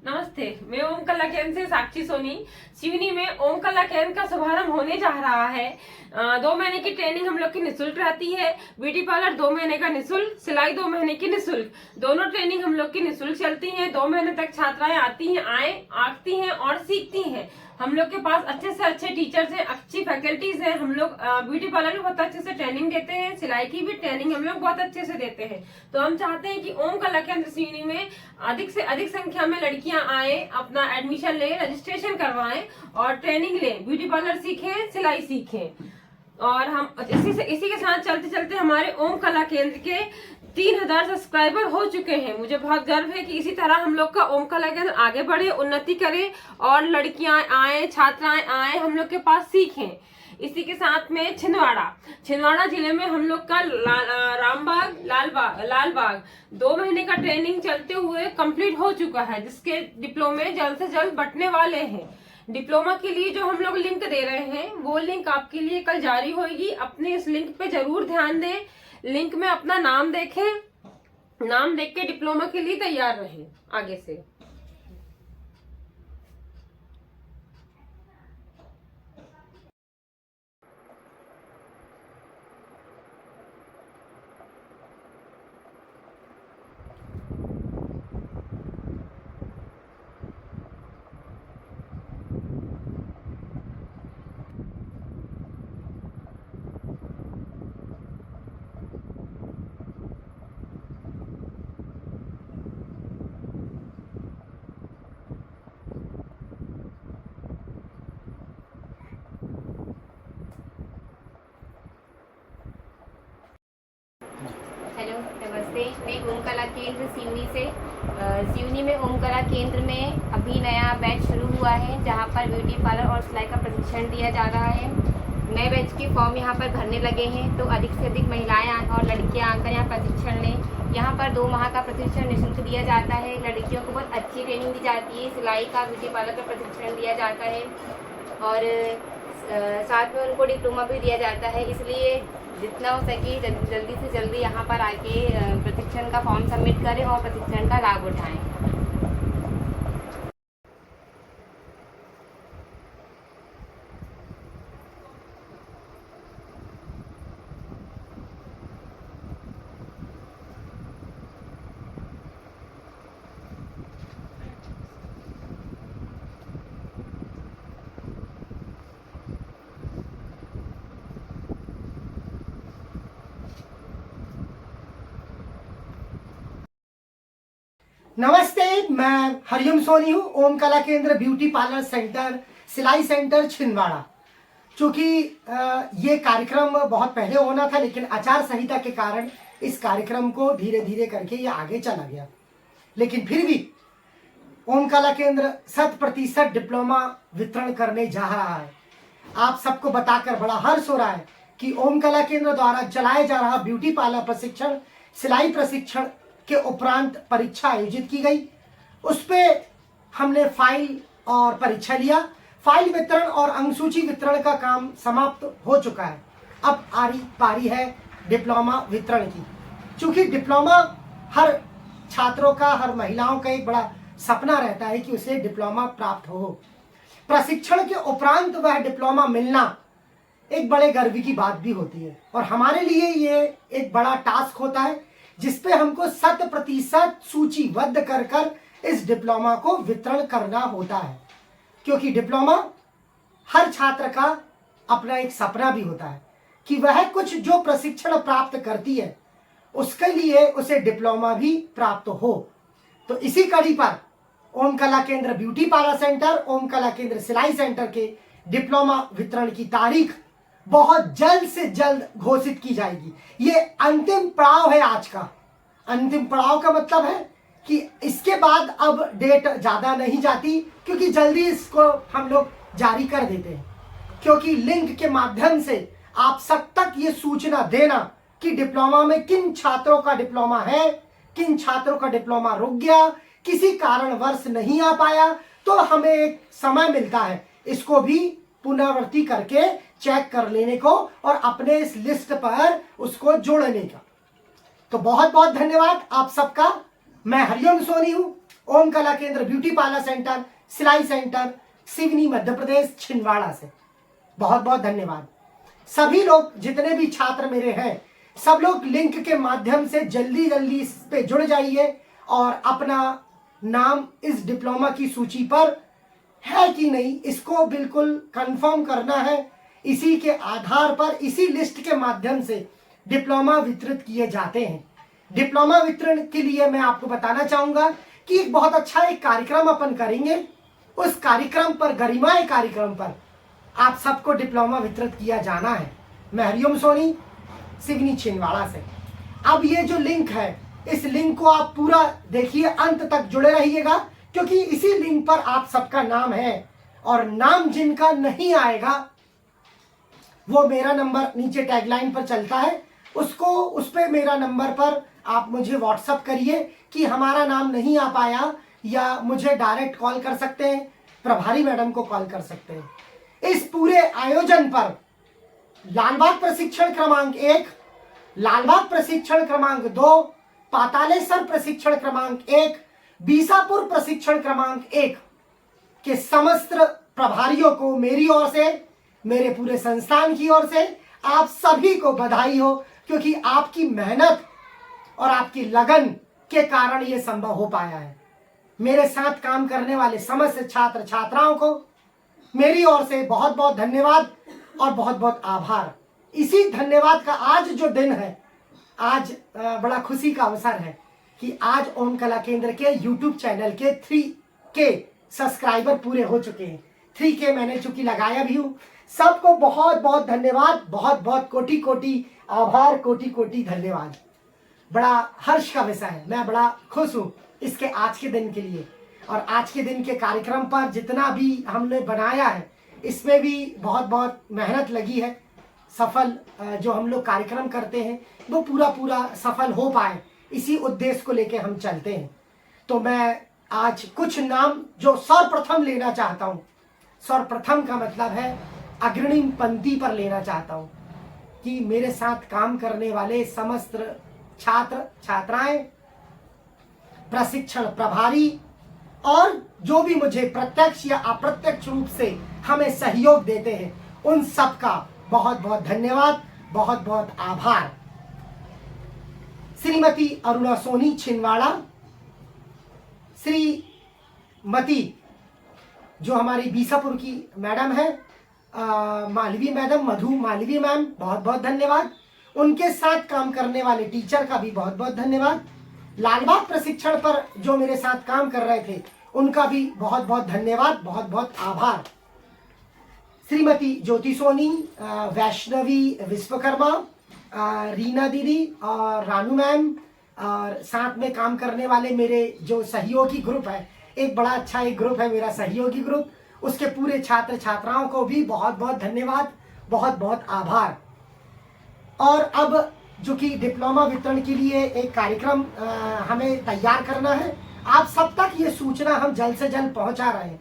नमस्ते, मैं ओम कला केंद्र से साक्षी सोनी। सिवनी में ओम कला केंद्र का शुभारंभ होने जा रहा है। 2 महीने की ट्रेनिंग हम लोग की निःशुल्क रहती है। ब्यूटी पार्लर 2 महीने का निःशुल्क, सिलाई 2 महीने की निःशुल्क। दोनों ट्रेनिंग हम लोग की निःशुल्क चलती हैं। 2 महीने तक छात्राएं आती हैं, आती हैं और सीखती हैं। हम लोग के पास अच्छे से अच्छे टीचर्स हैं, अच्छी फैकल्टीज हैं। हम लोग ब्यूटी पार्लर में बहुत अच्छे से ट्रेनिंग देते हैं, सिलाई की भी ट्रेनिंग हम लोग बहुत अच्छे से देते हैं। तो हम चाहते हैं कि ओम कला केंद्र सिवनी में अधिक से अधिक संख्या में लड़कियां आए, अपना एडमिशन लें, रजिस्ट्रेशन करवाएं और ट्रेनिंग लें, ब्यूटी पार्लर सीखें, सिलाई सीखें। और हम इसी के साथ चलते चलते हमारे ओम कला केंद्र के 3000 सब्सक्राइबर हो चुके हैं। मुझे बहुत गर्व है कि इसी तरह हम लोग का ओम कला केंद्र आगे बढ़े, उन्नति करे और लड़कियां आए, छात्राएं आए, हम लोग के पास सीखें। इसी के साथ में छिंदवाड़ा जिले में हम लोग का रामबाग, लालबाग 2 महीने का ट्रेनिंग चलते हुए कंप्लीट हो चुका है, जिसके डिप्लोमे जल्द से जल्द बंटने वाले हैं। डिप्लोमा के लिए जो हम लोग लिंक दे रहे हैं, वो लिंक आपके लिए कल जारी होगी। अपने इस लिंक पे जरूर ध्यान दें। लिंक में अपना नाम देखें, नाम देख के डिप्लोमा के लिए तैयार रहें आगे से। हेलो, नमस्ते। मैं ओम कला केंद्र सिवनी से। सिवनी में ओम कला केंद्र में अभी नया बैच शुरू हुआ है, जहां पर ब्यूटी पार्लर और सिलाई का प्रशिक्षण दिया जा रहा है। नए बैच के फॉर्म यहां पर भरने लगे हैं, तो अधिक से अधिक महिलाएं और लड़कियां आकर यहाँ प्रशिक्षण लें। यहाँ पर 2 माह का प्रशिक्षण निःशुल्क दिया जाता है। लड़कियों को बहुत अच्छी ट्रेनिंग दी जाती है, सिलाई का, ब्यूटी पार्लर का प्रशिक्षण दिया जाता है और साथ में उनको डिप्लोमा भी दिया जाता है। इसलिए जितना हो सके जल्दी से जल्दी यहाँ पर आके प्रशिक्षण का फॉर्म सबमिट करें और प्रशिक्षण का लाभ उठाएं। नमस्ते, मैं हरिओम सोनी हूँ। ओम कला केंद्र ब्यूटी पार्लर सेंटर, सिलाई सेंटर छिंदवाड़ा। चूँकि ये कार्यक्रम बहुत पहले होना था, लेकिन आचार संहिता के कारण इस कार्यक्रम को धीरे धीरे करके ये आगे चला गया। लेकिन फिर भी ओम कला केंद्र 100% डिप्लोमा वितरण करने जा रहा है। आप सबको बताकर बड़ा हर्ष हो रहा है कि ओम कला केंद्र द्वारा चलाया जा रहा ब्यूटी पार्लर प्रशिक्षण, सिलाई प्रशिक्षण के उपरांत परीक्षा आयोजित की गई। उस पे हमने फाइल और परीक्षा लिया। फाइल वितरण और अंकसूची वितरण का काम समाप्त हो चुका है। अब पारी है डिप्लोमा वितरण की। चूंकि डिप्लोमा हर छात्रों का, हर महिलाओं का एक बड़ा सपना रहता है कि उसे डिप्लोमा प्राप्त हो। प्रशिक्षण के उपरांत वह डिप्लोमा मिलना एक बड़े गर्व की बात भी होती है, और हमारे लिए ये एक बड़ा टास्क होता है, जिसपे हमको 100% सूचीबद्ध कर इस डिप्लोमा को वितरण करना होता है। क्योंकि डिप्लोमा हर छात्र का अपना एक सपना भी होता है कि वह कुछ जो प्रशिक्षण प्राप्त करती है उसके लिए उसे डिप्लोमा भी प्राप्त हो। तो इसी कड़ी पर ओम कला केंद्र ब्यूटी पार्लर सेंटर, ओम कला केंद्र सिलाई सेंटर के डिप्लोमा वितरण की तारीख बहुत जल्द से जल्द घोषित की जाएगी। ये अंतिम पड़ाव है आज का। अंतिम पड़ाव का मतलब है कि इसके बाद अब डेट ज्यादा नहीं जाती, क्योंकि जल्दी इसको हम लोग जारी कर देते हैं। क्योंकि लिंक के माध्यम से आप सब तक ये सूचना देना कि डिप्लोमा में किन छात्रों का डिप्लोमा है, किन छात्रों का डिप्लोमा रुक गया, किसी कारणवश नहीं आ पाया, तो हमें एक समय मिलता है इसको भी पुनरावृत्ति करके चेक कर लेने को और अपने इस लिस्ट पर उसको जोड़ने का। तो बहुत बहुत धन्यवाद आप सबका। मैं हरिओम सोनी हूँ। ओम कला केंद्र ब्यूटी पार्लर सेंटर, सिलाई सेंटर, सिवनी, मध्य प्रदेश, छिंदवाड़ा से। बहुत बहुत धन्यवाद। सभी लोग जितने भी छात्र मेरे हैं, सब लोग लिंक के माध्यम से जल्दी जल्दी इस पे जुड़ जाइए और अपना नाम इस डिप्लोमा की सूची पर है कि नहीं इसको बिल्कुल कंफर्म करना है। इसी के आधार पर, इसी लिस्ट के माध्यम से डिप्लोमा वितरित किए जाते हैं। डिप्लोमा वितरण के लिए मैं आपको बताना चाहूंगा कि एक बहुत अच्छा एक कार्यक्रम अपन करेंगे। उस कार्यक्रम पर, गरिमाए कार्यक्रम पर आप सबको डिप्लोमा वितरित किया जाना है। मैं हरिओम सोनी, सिवनी, छिंदवाड़ा से। अब ये जो लिंक है, इस लिंक को आप पूरा देखिए, अंत तक जुड़े रहिएगा, क्योंकि इसी लिंक पर आप सबका नाम है। और नाम जिनका नहीं आएगा, वो मेरा नंबर नीचे टैगलाइन पर चलता है, उस पे मेरा नंबर पर आप मुझे व्हाट्सअप करिए कि हमारा नाम नहीं आ पाया, या मुझे डायरेक्ट कॉल कर सकते हैं, प्रभारी मैडम को कॉल कर सकते हैं। इस पूरे आयोजन पर लालबाग प्रशिक्षण क्रमांक 1, लालबाग प्रशिक्षण क्रमांक 2, पातालेश्वर प्रशिक्षण क्रमांक 1, बीसापुर प्रशिक्षण क्रमांक 1 के समस्त प्रभारियों को मेरी ओर से, मेरे पूरे संस्थान की ओर से आप सभी को बधाई हो, क्योंकि आपकी मेहनत और आपकी लगन के कारण ये संभव हो पाया है। मेरे साथ काम करने वाले समस्त छात्र छात्राओं को मेरी ओर से बहुत बहुत धन्यवाद और बहुत बहुत आभार। इसी धन्यवाद का आज जो दिन है, आज बड़ा खुशी का अवसर है कि आज ओम कला केंद्र के YouTube चैनल के 3K सब्सक्राइबर पूरे हो चुके हैं। 3K मैंने चूंकि लगाया भी हूँ। सबको बहुत बहुत धन्यवाद, बहुत बहुत कोटि कोटि आभार, कोटि कोटि धन्यवाद। बड़ा हर्ष का विषय है, मैं बड़ा खुश हूँ इसके आज के दिन के लिए। और आज के दिन के कार्यक्रम पर जितना भी हमने बनाया है, इसमें भी बहुत बहुत मेहनत लगी है। सफल जो हम लोग कार्यक्रम करते हैं वो पूरा सफल हो पाए, इसी उद्देश्य को लेके हम चलते हैं। तो मैं आज कुछ नाम जो सर्वप्रथम लेना चाहता हूँ, सर्वप्रथम का मतलब है अग्रणी पंक्ति पर लेना चाहता हूँ कि मेरे साथ काम करने वाले समस्त छात्र छात्राएं, प्रशिक्षण प्रभारी और जो भी मुझे प्रत्यक्ष या अप्रत्यक्ष रूप से हमें सहयोग देते हैं, उन सब का बहुत बहुत धन्यवाद, बहुत बहुत आभार। श्रीमती अरुणा सोनी छिंदवाड़ा, श्रीमती जो हमारी बीसापुर की मैडम है, मालवी मैडम, मधु मालवी मैम, बहुत बहुत धन्यवाद। उनके साथ काम करने वाले टीचर का भी बहुत बहुत धन्यवाद। लालबाग प्रशिक्षण पर जो मेरे साथ काम कर रहे थे, उनका भी बहुत बहुत धन्यवाद, बहुत बहुत आभार। श्रीमती ज्योति सोनी, वैष्णवी विश्वकर्मा, रीना दीदी और रानू मैम, और साथ में काम करने वाले मेरे जो सहयोगी ग्रुप है, एक बड़ा अच्छा एक ग्रुप है मेरा सहयोगी ग्रुप, उसके पूरे छात्र छात्राओं को भी बहुत बहुत धन्यवाद, बहुत बहुत आभार। और अब जो कि डिप्लोमा वितरण के लिए एक कार्यक्रम हमें तैयार करना है, आप सब तक ये सूचना हम जल्द से जल्द पहुंचा रहे हैं।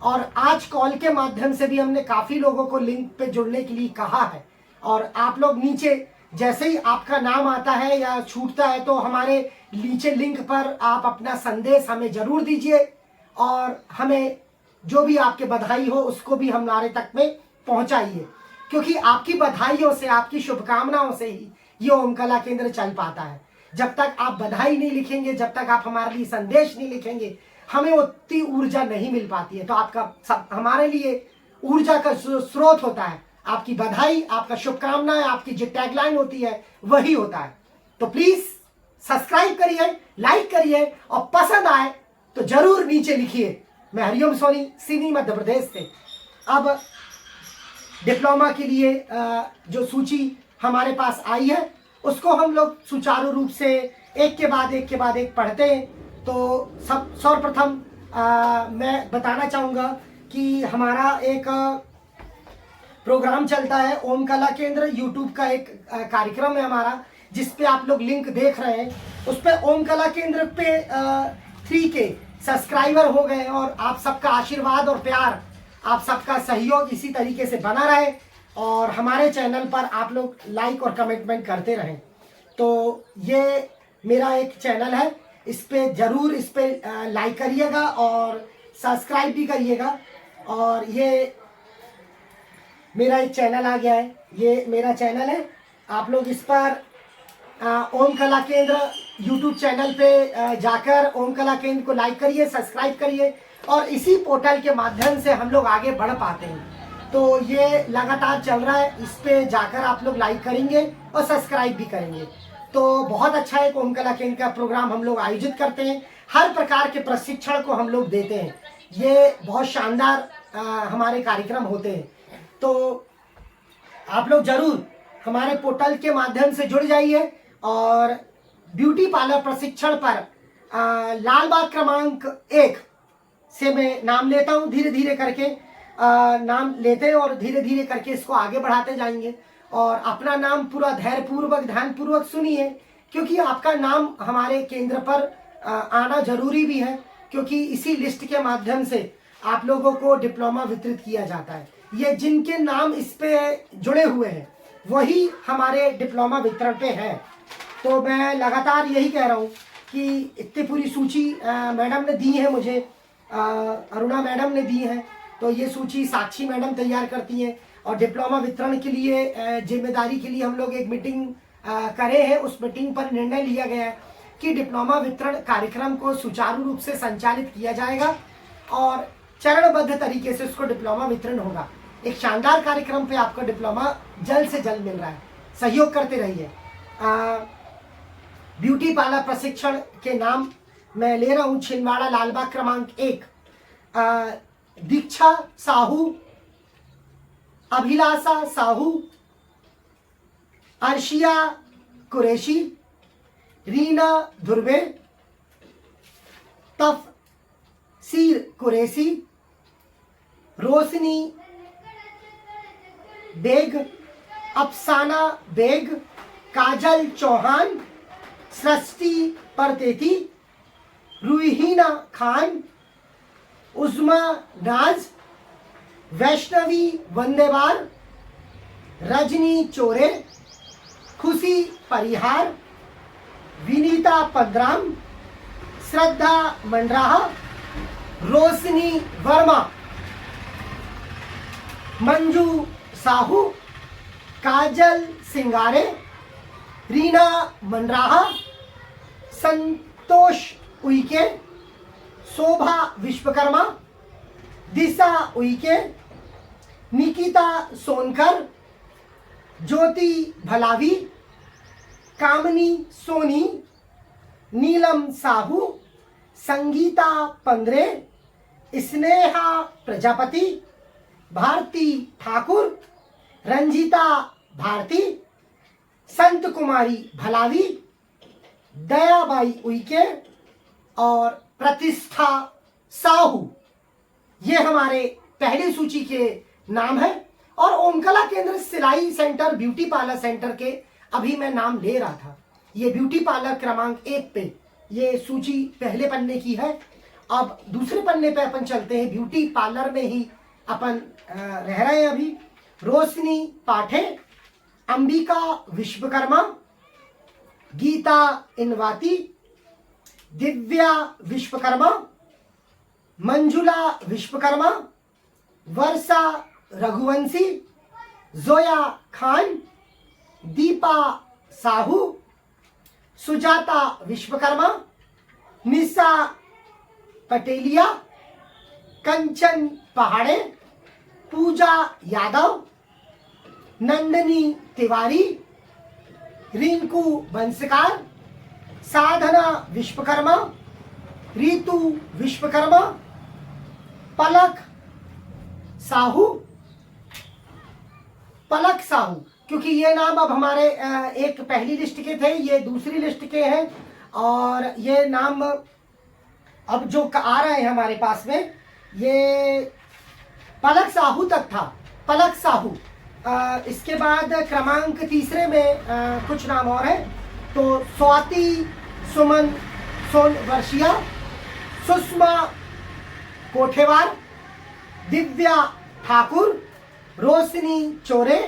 और आज कॉल के माध्यम से भी हमने काफ़ी लोगों को लिंक पे जुड़ने के लिए कहा है। और आप लोग नीचे जैसे ही आपका नाम आता है या छूटता है, तो हमारे नीचे लिंक पर आप अपना संदेश हमें ज़रूर दीजिए, और हमें जो भी आपके बधाई हो उसको भी हमारे तक में पहुंचाइए, क्योंकि आपकी बधाइयों से, आपकी शुभकामनाओं से ही ये ओम कला केंद्र चल पाता है। जब तक आप बधाई नहीं लिखेंगे, जब तक आप हमारे लिए संदेश नहीं लिखेंगे, हमें उतनी ऊर्जा नहीं मिल पाती है। तो आपका हमारे लिए ऊर्जा का स्रोत होता है आपकी बधाई, आपका शुभकामनाएं, आपकी जो टैगलाइन होती है वही होता है। तो प्लीज सब्सक्राइब करिए, लाइक करिए, और पसंद आए तो जरूर नीचे लिखिए। मैं हरिओम सोनी, सिवनी, मध्य प्रदेश से। अब डिप्लोमा के लिए जो सूची हमारे पास आई है, उसको हम लोग सुचारू रूप से एक के बाद एक पढ़ते हैं। तो सर्वप्रथम मैं बताना चाहूँगा कि हमारा एक प्रोग्राम चलता है ओम कला केंद्र, यूट्यूब का एक कार्यक्रम है हमारा, जिस पे आप लोग लिंक देख रहे हैं। उस पे ओम कला केंद्र पे 3K सब्सक्राइबर हो गए, और आप सबका आशीर्वाद और प्यार, आप सबका सहयोग इसी तरीके से बना रहे, और हमारे चैनल पर आप लोग लाइक और कमेंटमेंट करते रहें। तो ये मेरा एक चैनल है, इस पे जरूर लाइक करिएगा और सब्सक्राइब भी करिएगा। और ये मेरा एक चैनल आ गया है, ये मेरा चैनल है, आप लोग इस पर ओम कला केंद्र यूट्यूब चैनल पे जाकर ओम कला केंद्र को लाइक करिए, सब्सक्राइब करिए और इसी पोर्टल के माध्यम से हम लोग आगे बढ़ पाते हैं। तो ये लगातार चल रहा है, इस पे जाकर आप लोग लाइक करेंगे और सब्सक्राइब भी करेंगे तो बहुत अच्छा है। ओम कला केंद्र का प्रोग्राम हम लोग आयोजित करते हैं, हर प्रकार के प्रशिक्षण को हम लोग देते हैं, ये बहुत शानदार हमारे कार्यक्रम होते हैं। तो आप लोग जरूर हमारे पोर्टल के माध्यम से जुड़ जाइए और ब्यूटी पार्लर प्रशिक्षण पर लालबाग क्रमांक 1 से मैं नाम लेता हूँ, धीरे धीरे करके नाम लेते हैं और धीरे धीरे करके इसको आगे बढ़ाते जाएंगे। और अपना नाम पूरा धैर्यपूर्वक ध्यानपूर्वक सुनिए, क्योंकि आपका नाम हमारे केंद्र पर आना जरूरी भी है, क्योंकि इसी लिस्ट के माध्यम से आप लोगों को डिप्लोमा वितरित किया जाता है। ये जिनके नाम इस पे जुड़े हुए हैं वही हमारे डिप्लोमा वितरण पे है। तो मैं लगातार यही कह रहा हूँ कि इतनी पूरी सूची मैडम ने दी है मुझे, अरुणा मैडम ने दी है, तो ये सूची साक्षी मैडम तैयार करती हैं। और डिप्लोमा वितरण के लिए जिम्मेदारी के लिए हम लोग एक मीटिंग करे हैं, उस मीटिंग पर निर्णय लिया गया है कि डिप्लोमा वितरण कार्यक्रम को सुचारू रूप से संचालित किया जाएगा और चरणबद्ध तरीके से उसको डिप्लोमा वितरण होगा। एक शानदार कार्यक्रम पे आपको डिप्लोमा जल्द से जल्द मिल रहा है, सहयोग करते रहिए। ब्यूटी पार्लर प्रशिक्षण के नाम मैं ले रहा हूँ छिंदवाड़ा लालबाग क्रमांक 1, दीक्षा साहू, अभिलाषा साहू, अर्शिया कुरैशी, रीना धुर्वे, तफसीर कुरैशी, रोशनी बेग, अफसाना बेग, काजल चौहान, सृष्टि परतेती, रूहीना खान, उज़्मा नाज, वैष्णवी वंदेवार, रजनी चोरे, खुशी परिहार, विनीता पद्राम, श्रद्धा मंडराहा, रोशनी वर्मा, मंजू साहू, काजल सिंगारे, रीना मंडराहा, संतोष उइके, शोभा विश्वकर्मा, दिशा उइके, निकिता सोनकर, ज्योति भलावी, कामनी सोनी, नीलम साहू, संगीता पंद्रे, स्नेहा प्रजापति, भारती ठाकुर, रंजीता भारती, संत कुमारी भलावी, दयाबाई उइके और प्रतिष्ठा साहू, ये हमारे पहली सूची के नाम है। और ओम कला केंद्र सिलाई सेंटर ब्यूटी पार्लर सेंटर के अभी मैं नाम ले रहा था, ये ब्यूटी पार्लर क्रमांक 1 पे ये सूची पहले पन्ने की है। अब दूसरे पन्ने पे अपन चलते हैं, ब्यूटी पार्लर में ही अपन रह रहे हैं अभी। रोशनी पाठे, अंबिका विश्वकर्मा, गीता इनवाती, दिव्या विश्वकर्मा, मंजुला विश्वकर्मा, वर्षा रघुवंशी, जोया खान, दीपा साहू, सुजाता विश्वकर्मा, निशा पटेलिया, कंचन पहाड़े, पूजा यादव, नंदनी तिवारी, रिंकू बंसकार, साधना विश्वकर्मा, रीतू विश्वकर्मा, पलक साहू, क्योंकि ये नाम अब हमारे एक पहली लिस्ट के थे, ये दूसरी लिस्ट के हैं और ये नाम अब जो आ रहे हैं हमारे पास में, ये पलक साहू तक था, पलक साहू। इसके बाद क्रमांक तीसरे में कुछ नाम और है, तो स्वाति सुमन सोनवर्षिया, सुषमा कोठेवार, दिव्या ठाकुर, रोशनी चोरे,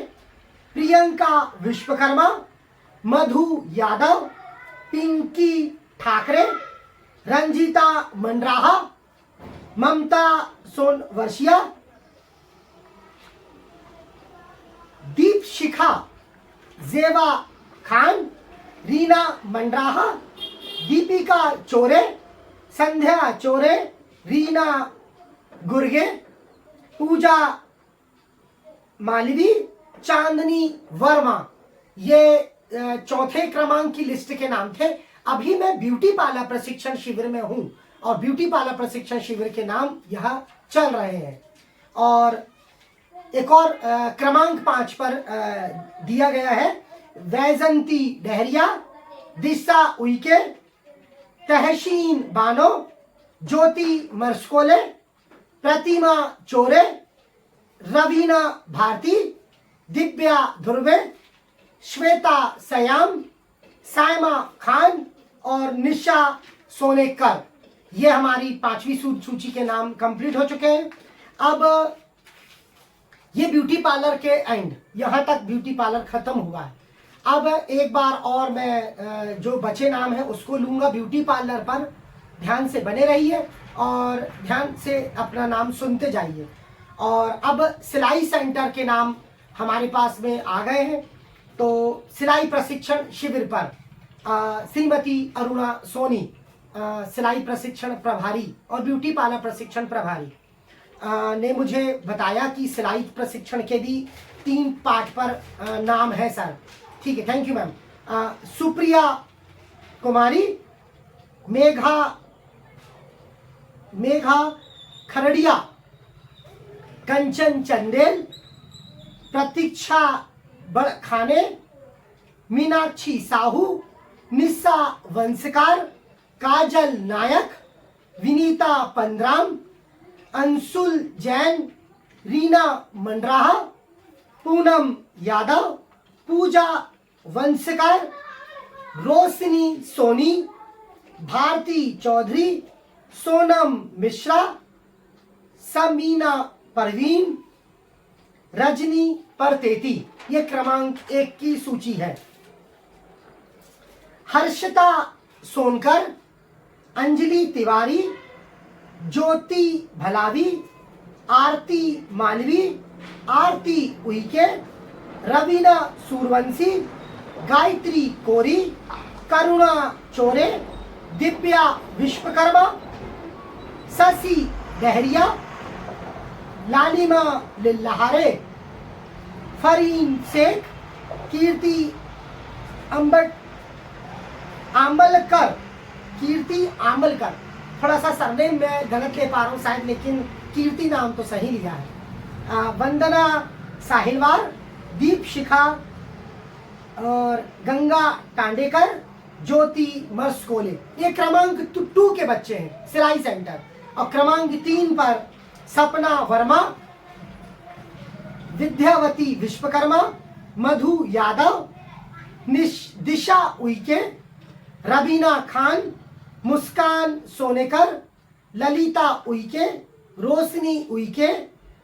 प्रियंका विश्वकर्मा, मधु यादव, पिंकी ठाकरे, रंजीता मंडराहा, ममता सोनवर्षिया, दीपशिखा जेवा खान, रीना मंडराहा, दीपिका चोरे, संध्या चोरे, रीना गुर्गे, पूजा मालवी, चांदनी वर्मा। ये चौथे क्रमांक की लिस्ट के नाम थे। अभी मैं ब्यूटी पार्लर प्रशिक्षण शिविर में हूं और ब्यूटी पार्लर प्रशिक्षण शिविर के नाम यह चल रहे हैं। और एक और क्रमांक 5 पर दिया गया है वैजंती डहरिया, दिशा उइके, तहसीन बानो, ज्योति मर्सकोले, प्रतिमा चोरे, रवीना भारती, दिव्या ध्रुवे, श्वेता सयाम, सायमा खान और निशा सोनेकर। ये हमारी 5वीं सूची के नाम कंप्लीट हो चुके हैं। अब ये ब्यूटी पार्लर के एंड, यहाँ तक ब्यूटी पार्लर खत्म हुआ है। अब एक बार और मैं जो बचे नाम है उसको लूंगा ब्यूटी पार्लर पर। ध्यान से बने रहिए और ध्यान से अपना नाम सुनते जाइए। और अब सिलाई सेंटर के नाम हमारे पास में आ गए हैं। तो सिलाई प्रशिक्षण शिविर पर श्रीमती अरुणा सोनी, सिलाई प्रशिक्षण प्रभारी और ब्यूटी पार्लर प्रशिक्षण प्रभारी, ने मुझे बताया कि सिलाई प्रशिक्षण के भी 3 पार्ट पर नाम है सर। ठीक है, थैंक यू मैम। सुप्रिया कुमारी, मेघा खरड़िया, कंचन चंदेल, प्रतीक्षा बड़खाने, मीनाक्षी साहू, निशा वंशकार, काजल नायक, विनीता पंद्राम, अंशुल जैन, रीना मंडराहा, पूनम यादव, पूजा वंशकार, रोशनी सोनी, भारती चौधरी, सोनम मिश्रा, समीना परवीन, रजनी परतेती। ये क्रमांक 1 की सूची है। हर्षिता सोनकर, अंजलि तिवारी, ज्योति भलावी, आरती मालवी, आरती उइके, रवीना सूरवंशी, गायत्री कोरी, करुणा चोरे, दिव्या विश्वकर्मा, शशि डहरिया, लालिमा लिल्लाहारे, फरीन शेख, कीर्ति आंबलकर। थोड़ा सा सरनेम मैं गलत ले पा रहा हूँ शायद, लेकिन कीर्ति नाम तो सही लिया है। वंदना साहिलवार, दीपशिखा और गंगा टांडेकर, ज्योति मर्सकोले। ये क्रमांक 2 के बच्चे हैं सिलाई सेंटर। और क्रमांक 3 पर सपना वर्मा, विद्यावती विश्वकर्मा, मधु यादव, दिशा उइके, रबीना खान, मुस्कान सोनेकर, ललिता उइके, रोशनी उइके,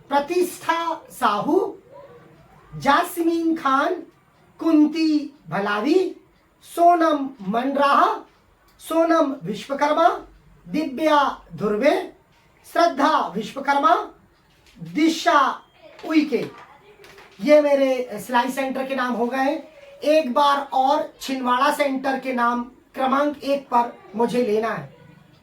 प्रतिष्ठा साहू, जास्मीन खान, कुंती भलावी, सोनम मंडराहा, सोनम विश्वकर्मा, दिव्या ध्रुवे, श्रद्धा विश्वकर्मा, दिशा उइके। ये मेरे सिलाई सेंटर के नाम हो गए। एक बार और छिंदवाड़ा सेंटर के नाम क्रमांक 1 पर मुझे लेना है।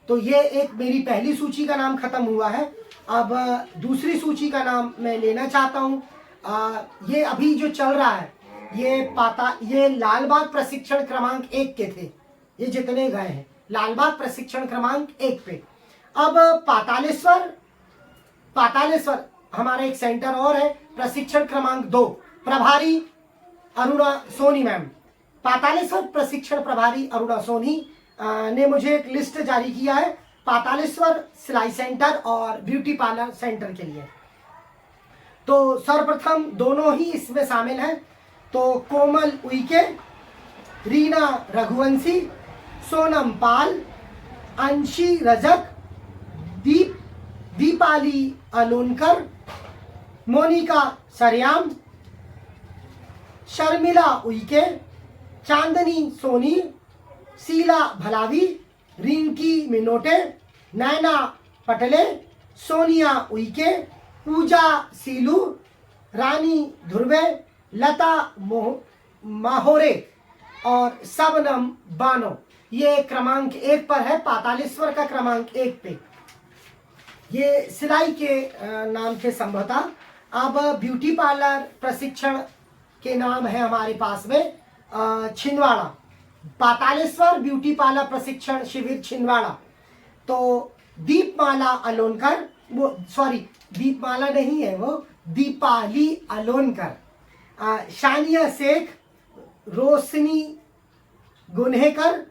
तो ये एक मेरी पहली सूची का नाम खत्म हुआ है। अब दूसरी सूची का नाम मैं लेना चाहता हूँ। ये अभी जो चल रहा है ये लालबाग प्रशिक्षण क्रमांक 1 के थे। ये जितने गए हैं लालबाग प्रशिक्षण क्रमांक 1 पे। अब पातालेश्वर हमारा एक सेंटर और है, प्रशिक्षण क्रमांक 2, प्रभारी अरुणा सोनी मैम। पातालेश्वर प्रशिक्षण प्रभारी अरुणा सोनी ने मुझे एक लिस्ट जारी किया है पातालेश्वर सिलाई सेंटर और ब्यूटी पार्लर सेंटर के लिए। तो सर्वप्रथम दोनों ही इसमें शामिल हैं। तो कोमल उइके, रीना रघुवंशी, सोनम पाल, अंशी रजक, दीपाली अलोनकर, मोनिका सरयाम, शर्मिला उइके, चांदनी सोनी, शीला भलावी, रिंकी मिनोटे, नैना पटले, सोनिया उइके, पूजा सीलू, रानी ध्रुवे, लता माहोरे और सबनम बानो। ये क्रमांक 1 पर है, पातालेश्वर का क्रमांक 1 पे। ये सिलाई के नाम के संभवतः। अब ब्यूटी पार्लर प्रशिक्षण के नाम है हमारे पास में छिंदवाड़ा, पातालेश्वर ब्यूटी पार्लर प्रशिक्षण शिविर छिंदवाड़ा। तो दीपमाला अलोनकर, वो सॉरी दीपमाला नहीं है, वो दीपाली अलोनकर, शानिया शेख, रोशनी गुन्हेकर,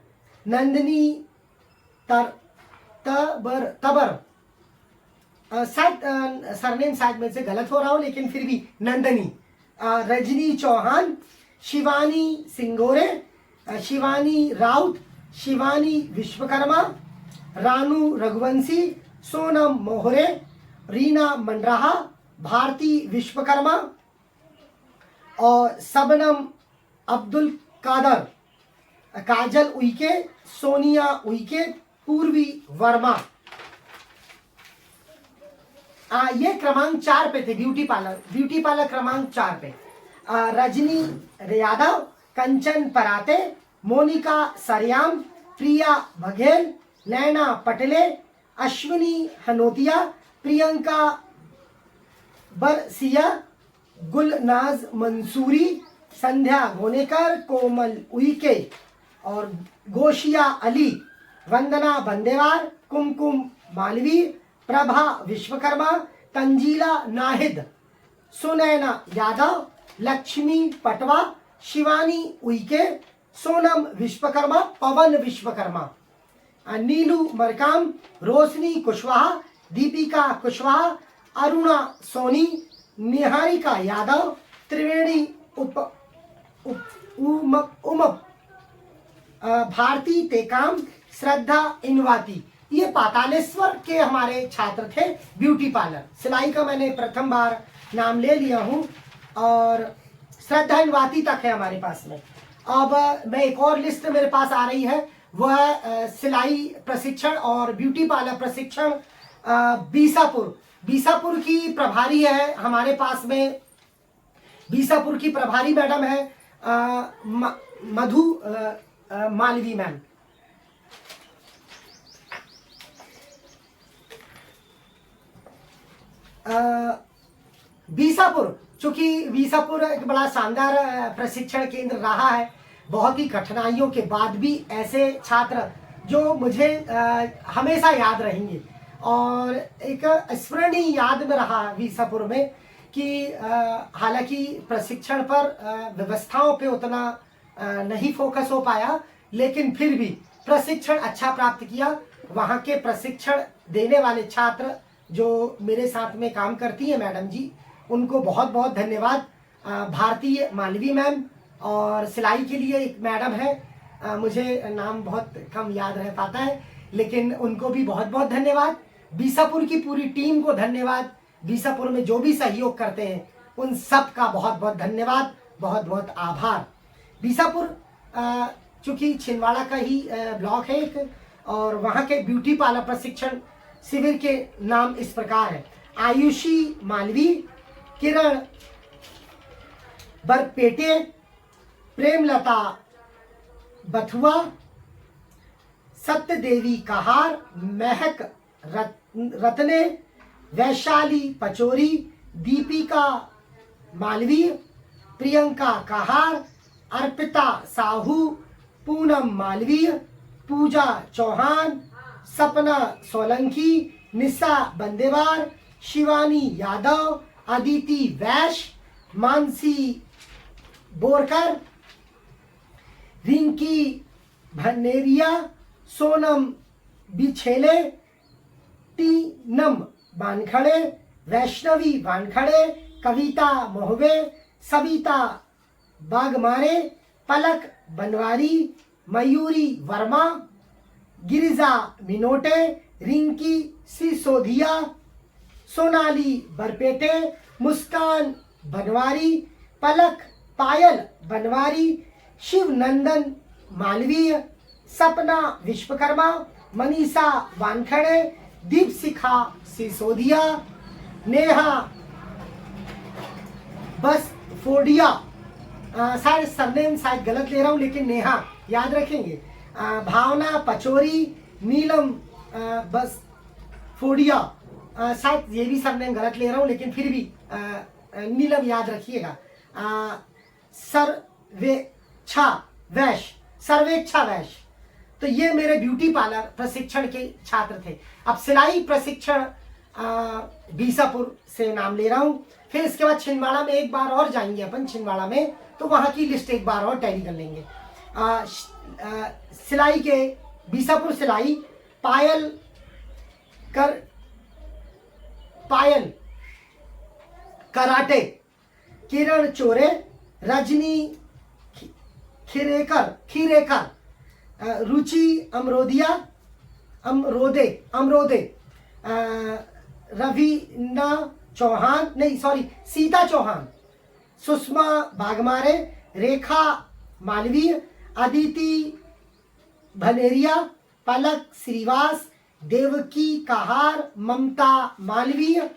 नंदिनी तबर शायद सरनेम शायद मेरे से गलत हो रहा हो, लेकिन फिर भी नंदनी, रजनी चौहान, शिवानी सिंगोरे, शिवानी राउत, शिवानी विश्वकर्मा, रानू रघुवंशी, सोनम मोहरे, रीना मंडराहा, भारती विश्वकर्मा और सबनम अब्दुल कादर, काजल उइके, सोनिया उइके, पूर्वी वर्मा। ये क्रमांक 4 पे थे ब्यूटी पार्लर क्रमांक 4 पे। रजनी यादव, कंचन पराते, मोनिका सरयाम, प्रिया बघेल, नैना पटले, अश्विनी हनोतिया, प्रियंका बरसिया, गुलनाज मंसूरी, संध्या गोनेकर, कोमल उइके और गोशिया अली, वंदना बंदेवार, कुमकुम मालवी, प्रभा विश्वकर्मा, तंजीला नाहिद, सुनैना यादव, लक्ष्मी पटवा, शिवानी उइके, सोनम विश्वकर्मा, पवन विश्वकर्मा, नीलू मरकाम, रोशनी कुशवाहा, दीपिका कुशवाहा, अरुणा सोनी, निहारिका यादव, त्रिवेणी भारती टेकाम, श्रद्धा इनवाती। ये पातालेश्वर के हमारे छात्र थे ब्यूटी पार्लर। सिलाई का मैंने प्रथम बार नाम ले लिया हूँ और श्रद्धा इनवाती तक है हमारे पास में। अब मैं एक और लिस्ट मेरे पास आ रही है, वह है सिलाई प्रशिक्षण और ब्यूटी पार्लर प्रशिक्षण बीसापुर की प्रभारी है हमारे पास में। बीसापुर की प्रभारी मैडम है मधु मालवी मैम। बीसापुर, चूंकि बीसापुर एक बड़ा शानदार प्रशिक्षण केंद्र रहा है, बहुत ही कठिनाइयों के बाद भी ऐसे छात्र जो मुझे हमेशा याद रहेंगे और एक स्मरणीय याद में रहा बीसापुर में कि हालांकि प्रशिक्षण पर व्यवस्थाओं पे उतना नहीं फोकस हो पाया, लेकिन फिर भी प्रशिक्षण अच्छा प्राप्त किया। वहाँ के प्रशिक्षण देने वाले छात्र जो मेरे साथ में काम करती है मैडम जी, उनको बहुत बहुत धन्यवाद। भारतीय मालवी मैम और सिलाई के लिए एक मैडम है, मुझे नाम बहुत कम याद रह पाता है, लेकिन उनको भी बहुत बहुत धन्यवाद। बीसापुर की पूरी टीम को धन्यवाद। बीसापुर में जो भी सहयोग करते हैं उन सब का बहुत बहुत धन्यवाद, बहुत बहुत आभार। बीसापुर चूँकि छिंदवाड़ा का ही ब्लॉक है एक, और वहाँ के ब्यूटी पार्लर प्रशिक्षण शिविर के नाम इस प्रकार है: आयुषी मालवी, किरण बरपेटे, प्रेमलता बथुआ, सत्यदेवी कहार, महक रत्ने, वैशाली पचोरी, दीपिका मालवी, प्रियंका कहार, अर्पिता साहू, पूनम मालवीय, पूजा चौहान, सपना सोलंकी, निशा बंदेवार, शिवानी यादव, अदिति वैश्य, मानसी बोरकर, रिंकी भनेरिया, सोनम बिछेले, टीनम वानखड़े, वैष्णवी वानखड़े, कविता मोहवे, सविता बागमारे, पलक बनवारी, मयूरी वर्मा, गिरिजा मिनोटे, रिंकी सिसोदिया, सोनाली बरपेटे, मुस्कान बनवारी, पलक पायल बनवारी, शिवनंदन मालवीय, सपना विश्वकर्मा, मनीषा वानखेड़े, दीपशिखा सिसोदिया, नेहा बस फोडिया, शायद सरनेम शायद गलत ले रहा हूँ लेकिन नेहा याद रखेंगे, भावना पचोरी, नीलम बस फोडिया, शायद ये भी सरनेम गलत ले रहा हूँ लेकिन फिर भी नीलम याद रखिएगा, सर्वेच्छा वैश। तो ये मेरे ब्यूटी पार्लर प्रशिक्षण के छात्र थे। अब सिलाई प्रशिक्षण बीसापुर से नाम ले रहा हूँ, फिर इसके बाद छिंदवाड़ा में एक बार और जाएंगे अपन, छिंदवाड़ा में तो वहाँ की लिस्ट एक बार और टैली कर लेंगे। सिलाई के बीसापुर सिलाई, पायल कराटे, किरण चोरे, रजनी खीरेकर, रुचि अमरोदे, रवीना चौहान, नहीं सॉरी सीता चौहान, सुषमा बागमारे, रेखा मालवीय, अदिति भनेरिया, पलक श्रीवास, देवकी कहार, ममता मालवीय,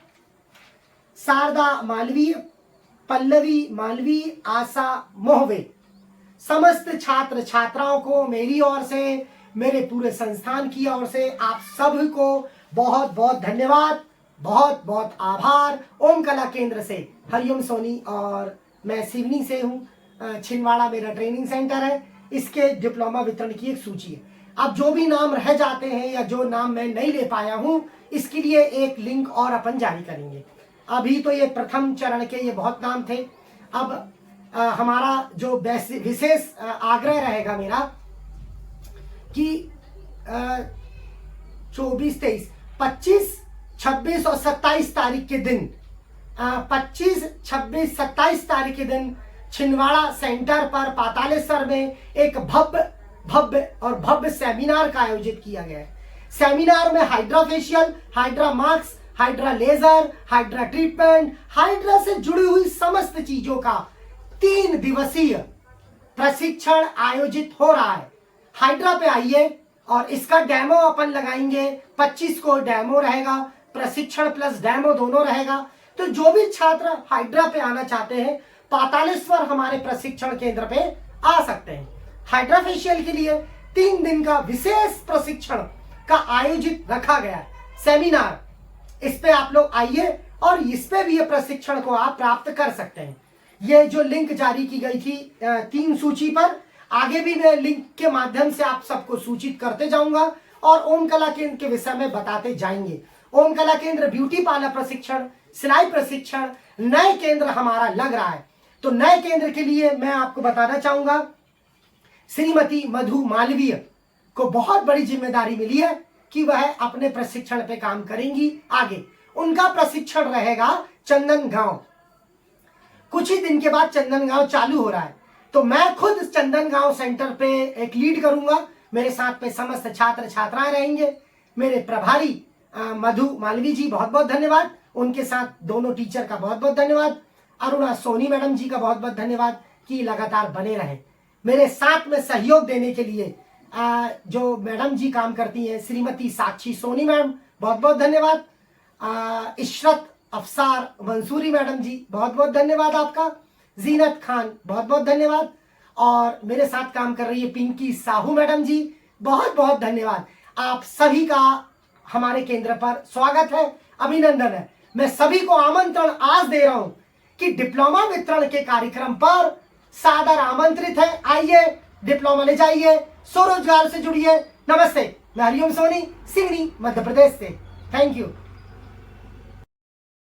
शारदा मालवीय, पल्लवी मालवीय, आशा मोहवे। समस्त छात्र छात्राओं को मेरी ओर से, मेरे पूरे संस्थान की ओर से आप सभी को बहुत बहुत धन्यवाद, बहुत बहुत आभार। ओम कला केंद्र से हरिओम सोनी और मैं सिवनी से हूँ। छिंदवाड़ा मेरा ट्रेनिंग सेंटर है। इसके डिप्लोमा वितरण की एक सूची है। अब जो भी नाम रह जाते हैं या जो नाम मैं नहीं ले पाया हूँ, इसके लिए एक लिंक और अपन जारी करेंगे। अभी तो ये प्रथम चरण के ये बहुत नाम थे। अब हमारा जो विशेष आग्रह रहेगा मेरा कि 24, 23, 25, 26 और 27 तारीख के दिन 25, 26, 27 तारीख के दिन छिंदवाड़ा सेंटर पर पातालेश्वर में एक भव्य सेमिनार का आयोजित किया गया है। सेमिनार में hydra facial, hydra mask, hydra laser, hydra treatment, hydra से जुड़ी हुई समस्त चीजों का 3 दिवसीय प्रशिक्षण आयोजित हो रहा है। हाइड्रा पे आइए और इसका डेमो अपन लगाएंगे। 25 को डेमो रहेगा, प्रशिक्षण प्लस डेमो दोनों रहेगा। तो जो भी छात्र हाइड्रा पे आना चाहते हैं, पातालेश्वर हमारे प्रशिक्षण केंद्र पे आ सकते हैं। हाइड्रा फेशियल के लिए 3 दिन का विशेष प्रशिक्षण का आयोजित रखा गया है सेमिनार। इस पे आप लोग आइए और इस पे भी ये प्रशिक्षण को आप प्राप्त कर सकते हैं। ये जो लिंक जारी की गई थी 3 सूची पर, आगे भी मैं लिंक के माध्यम से आप सबको सूचित करते जाऊंगा और ओम कला केंद्र के विषय में बताते जाएंगे। ओम कला केंद्र ब्यूटी पार्लर प्रशिक्षण, सिलाई प्रशिक्षण नए केंद्र हमारा लग रहा है। तो नए केंद्र के लिए मैं आपको बताना चाहूंगा, श्रीमती मधु मालवीय को बहुत बड़ी जिम्मेदारी मिली है कि वह अपने प्रशिक्षण पे काम करेंगी। आगे उनका प्रशिक्षण रहेगा चंदनगांव। कुछ ही दिन के बाद चंदनगांव चालू हो रहा है, तो मैं खुद चंदनगांव सेंटर पे एक लीड करूंगा। मेरे साथ पे समस्त छात्र छात्राएं रहेंगे। मेरे प्रभारी मधु मालवी जी बहुत बहुत धन्यवाद, उनके साथ दोनों टीचर का बहुत बहुत धन्यवाद। अरुणा सोनी मैडम जी का बहुत बहुत धन्यवाद कि लगातार बने रहे मेरे साथ में सहयोग देने के लिए। जो मैडम जी काम करती हैं, श्रीमती साक्षी सोनी मैडम बहुत बहुत धन्यवाद। इशरत अफसार मंसूरी मैडम जी बहुत बहुत धन्यवाद आपका। जीनत खान बहुत बहुत धन्यवाद। और मेरे साथ काम कर रही है पिंकी साहू मैडम जी, बहुत बहुत धन्यवाद। आप सभी का हमारे केंद्र पर स्वागत है, अभिनंदन है। मैं सभी को आमंत्रण आज दे रहा हूं कि डिप्लोमा वितरण के कार्यक्रम पर सादर आमंत्रित है। आइए, डिप्लोमा ले जाइए, स्वरोजगार से जुड़िए। नमस्ते, मैं हरिओम सोनी, सिवनी, मध्य प्रदेश से। Thank you.